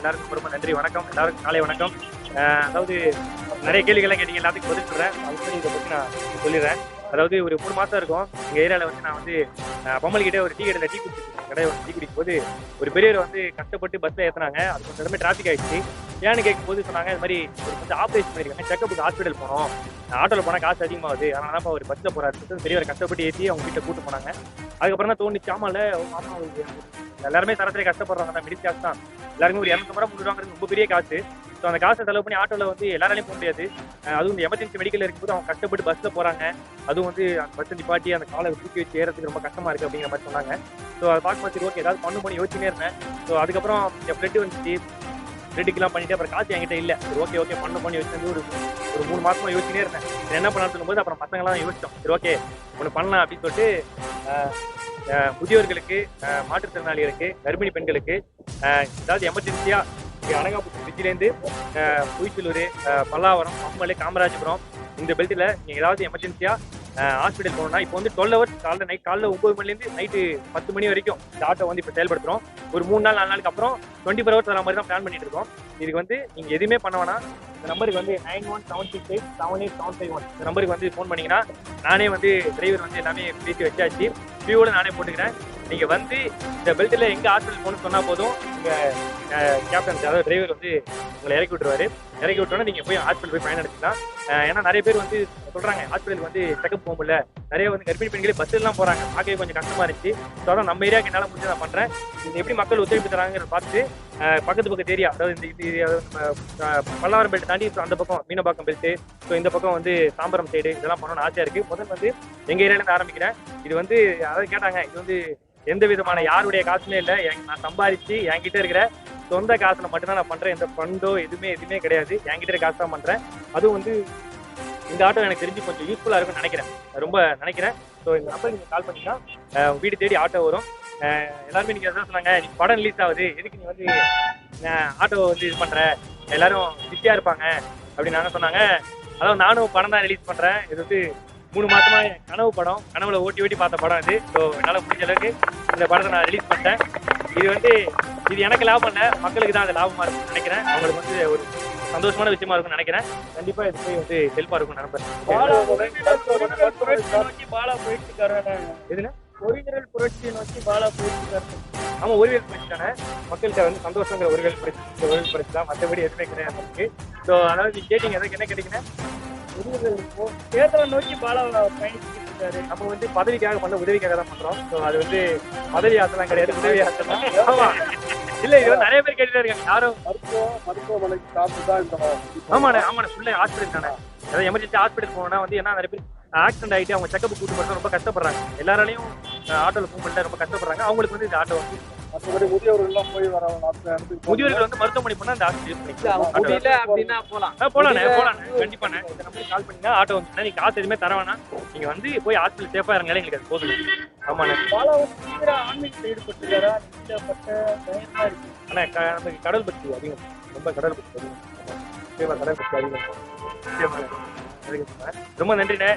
எல்லாருக்கும் ரொம்ப நன்றி. வணக்கம். எல்லாருக்கும் காலை வணக்கம். அதாவது நிறைய கேள்விகள்லாம் கேட்டீங்க. எல்லாத்துக்கும் பதில் சொல்றேன். அதுக்கு இதை பற்றி நான் சொல்லிடுறேன். அதாவது ஒரு 3 மாசம் இருக்கும். எங்கள் ஏரியாவில் வந்து நான் வந்து பொம்மல்கிட்ட ஒரு டீ கடையில் டீ குடிக்கும் போது ஒரு பெரியவர் வந்து கஷ்டப்பட்டு பஸ்ஸில் ஏற்றினாங்க. அது கொஞ்சம் இடமே டிராஃபிக் ஆகிடுச்சு. ஏன்னு கேட்கும்போது சொன்னாங்க, இது மாதிரி ஒரு கொஞ்சம் ஆப்ரேஷன் பண்ணியிருக்காங்க, செக்கப்புக்கு ஹாஸ்பிட்டல் போனோம், ஆட்டோவில் போனால் காசு அதிகமாகுது, அதனால தான் ஒரு பஸ்ஸில் போகிறாரு பெரியவர் கஷ்டப்பட்டு ஏற்றி அவங்க வீட்டில் கூட்டு போனாங்க. அதுக்கப்புறம் தான் தோணுச்சு, ஆமாம்ல மாமா எல்லாருமே சராசரி கஷ்டப்படுறாங்க தான், மிடில் கிளாஸ் தான், எல்லாருமே ஒரு 200 ரூபா 300 ரொம்ப பெரிய காசு. ஸோ அந்த காசை செலவு பண்ணி ஆட்டோவில் வந்து எல்லாராலையும் போக முடியாது. அதுவும் இந்த எமர்ஜென்சி மெடிக்கல் இருக்கும்போது அவங்க கஷ்டப்பட்டு பஸ்ஸில் போகிறாங்க. அதுவும் வந்து அந்த பஸ்ஸை நிப்பாட்டி அந்த காலை தூக்கி வச்சு ஏறதுக்கு ரொம்ப கஷ்டமாக இருக்குது அப்படிங்கிற மாதிரி சொன்னாங்க. ஸோ அதை பார்க்கும்போது ஓகே ஏதாவது பண்ணி யோசிச்சுனே இருந்தேன். ஸோ அதுக்கப்புறம் என் ஃப்ளட்டு வந்துச்சு, ஃப்ளட்டுக்கெல்லாம் பண்ணிட்டு அப்புறம் காசு என்கிட்ட இல்லை. சரி ஓகே பண்ணி வச்சு ஒரு 3 மாசமா யோசிச்சுனே இருந்தேன். என்ன பண்ணலாம்னு சொல்லும்போது அப்புறம் பசங்களாம் யோசிச்சோம், சரி ஓகே ஒன்று பண்ணலாம் அப்படின்னு சொல்லிட்டு முதியோர்களுக்கு, மாற்றுத்திறனாளிகளுக்கு, கர்ப்பிணி பெண்களுக்கு ஏதாவது எமர்ஜென்சியாக அனகாபுத்தூர் பிரிட்ஜிலேருந்து பொய்ச்சலூர், பல்லாவரம், பம்மல், காமராஜபுரம் இந்த பெல்ட்டில் நீங்கள் ஏதாவது எமர்ஜென்சியாக ஹாஸ்பிட்டல் போகணும்னா இப்போ வந்து 12 hours காலைல 9 மணிலேருந்து நைட்டு 10 மணி வரைக்கும் இந்த ஆட்டோ வந்து இப்போ செயல்படுத்துகிறோம். ஒரு 3 நாள் 4 நாளுக்கு அப்புறம் 24 hours வர மாதிரி தான் பிளான் பண்ணிட்டு இருக்கோம். இதுக்கு வந்து நீங்கள் எதுவுமே பண்ண வேணாம். இந்த நம்பருக்கு வந்து 9176878751 இந்த நம்பருக்கு வந்து ஃபோன் பண்ணிங்கன்னா நானே வந்து டிரைவர் வந்து எல்லாமே பேசி வச்சாச்சு, ஃபியூவோடு நானே போட்டுக்கிறேன். நீங்கள் வந்து இந்த பெல்ட்டில் எங்கே ஹாஸ்பிட்டல் போகணும்னு சொன்னால் போதும், உங்கள் கேப்டன் அதாவது டிரைவர் வந்து உங்களை இறக்கி விட்டுருவாரு. இறக்கி விட்டோன்னா நீங்கள் போய் ஹாஸ்பிட்டல் போய் பயன் எடுத்துக்கலாம். ஏன்னா நிறைய பேர் வந்து சொல்கிறாங்க ஹாஸ்பிட்டலுக்கு வந்து செக்கப் போக முடியல, நிறைய வந்து கர்ப்பிணி பெண்களே பஸ்ஸெல்லாம் போகிறாங்க, பார்க்கவே கொஞ்சம் கஷ்டமாக இருந்துச்சு. ஸோ அதான் நம்ம ஏரியாவுக்கு என்னால் முடிஞ்சு நான் பண்ணுறேன். இது எப்படி மக்கள் ஒத்துழைப்பு தராங்கிறத பார்த்துட்டு பக்கத்து ஏரியா, அதாவது இந்த பல்லாவரம் பெல்ட் தாண்டி அந்த பக்கம் மீனம்பாக்கம் பெல்ட்டு, ஸோ இந்த பக்கம் வந்து தாம்பரம் சைடு இதெல்லாம் பண்ணணும்னு ஆசையாக இருக்குது. முதல் வந்து எங்கள் ஏரியாவிலேருந்து ஆரம்பிக்கிறேன். இது வந்து அதாவது கேட்டாங்க, இது வந்து எந்த விதமான யாருடைய காசுமே இல்லை, நான் சம்பாதிச்சு என்கிட்ட இருக்கிற சொந்த காசுல மட்டும்தான் நான் பண்ணுறேன். எந்த ஃபண்டோ எதுவுமே கிடையாது, என்கிட்ட இருக்க காசு தான் பண்ணுறேன். அதுவும் வந்து இந்த ஆட்டோ எனக்கு தெரிஞ்சு கொஞ்சம் யூஸ்ஃபுல்லாக இருக்கும்னு நினைக்கிறேன். ஸோ இந்த நம்பர் நீங்கள் கால் பண்ணிங்கன்னா வீடு தேடி ஆட்டோ வரும். எல்லாருமே நீங்கள் எதாவது சொன்னாங்க, நீ படம் ரிலீஸ் ஆகுது, எதுக்கு நீ வந்து ஆட்டோ வந்து இது பண்ணுற, எல்லாரும் பிஸியாக இருப்பாங்க அப்படின்னு நாங்கள் சொன்னாங்க. அதாவது நானும் படம் தான் ரிலீஸ் பண்ணுறேன். இது வந்து 3 மாசமா என் கனவு படம், கனவுல ஓட்டி பார்த்த படம் இது. ஸோ என்னால் முடிஞ்ச அளவுக்கு இந்த படத்தை நான் ரிலீஸ் பண்ணிட்டேன். இது எனக்கு லாபம் இல்லை, மக்களுக்கு தான் அது லாபமாக இருக்கும்னு நினைக்கிறேன். அவங்களுக்கு வந்து ஒரு சந்தோஷமான விஷயமா இருக்கும்னு நினைக்கிறேன். கண்டிப்பா இது போய் வந்து ஹெல்ப்பா இருக்கும்னு நினைப்பேன். பாலா போயிட்டு எதுனா ஒரிஜினல் புரட்சியை நோக்கி பாலா போயிட்டு. ஆமா, ஒருவியல் புரட்சி தானே, மக்கள்கிட்ட வந்து சந்தோஷங்கிற ஒருவியல் புரட்சி தான், மற்றபடி எதுவுமே கிடையாது இருக்கு. ஸோ அதாவது நீங்க கேட்டீங்க, எதுக்கு என்ன கேட்டீங்கன்னா தேர்தலை நோக்கி பாலா பயணிச்சுட்டு இருக்காரு. நம்ம வந்து பதவிக்காக பண்ண உதவிக்காக தான் பண்றோம். ஸோ அது வந்து பதவி ஆசைலாம் கிடையாது, உதவி ஆசை தான். ஆமா இல்ல, இது நிறைய பேர் கேட்டுட்டே இருக்காங்க, யாரும் மருத்துவமனைக்கு சாப்பிட்டு. ஆமாண்ணே ஃபுல்லா ஹாஸ்பிட்டல் தானே. ஏதாவது எமர்ஜென்சி ஹாஸ்பிட்டல் போனோம்னா வந்து என்ன நிறைய பேர் ஆக்சிடென்ட் ஆகிட்டு அவங்க செக்கப் கூட்டு போகிறது ரொம்ப கஷ்டப்படுறாங்க. எல்லாராலையும் ஆட்டோவில் போக முடியல, ரொம்ப கஷ்டப்படுறாங்க. அவங்களுக்கு வந்து இந்த ஆட்டோ வந்து மற்றபடி முதியோர்கள் வந்து மருத்துவமனை போனால் அந்த ஆட்டோ யூஸ் பண்ணிக்கலாம். போலாண்ணே கண்டிப்பாண்ணே. இந்த நம்பருக்கு கால் பண்ணிங்கன்னா ஆட்டோ வந்துச்சுன்னா நீங்கள் காசு எதுவுமே தர வேணாம், நீங்கள் வந்து போய் ஹாஸ்பிட்டல் சேஃபாக இருங்களே, எங்களுக்கு அது போதும். ஆமாண்ணே. ஆன்மீகத்தில் ஈடுபட்டுருக்காரா? அண்ணா நமக்கு கடல் பற்றி அதிகம், ரொம்ப கடல் பற்றி அதிகம், கடல் பற்றி அதிகம். ரொம்ப நன்றிண்ணே.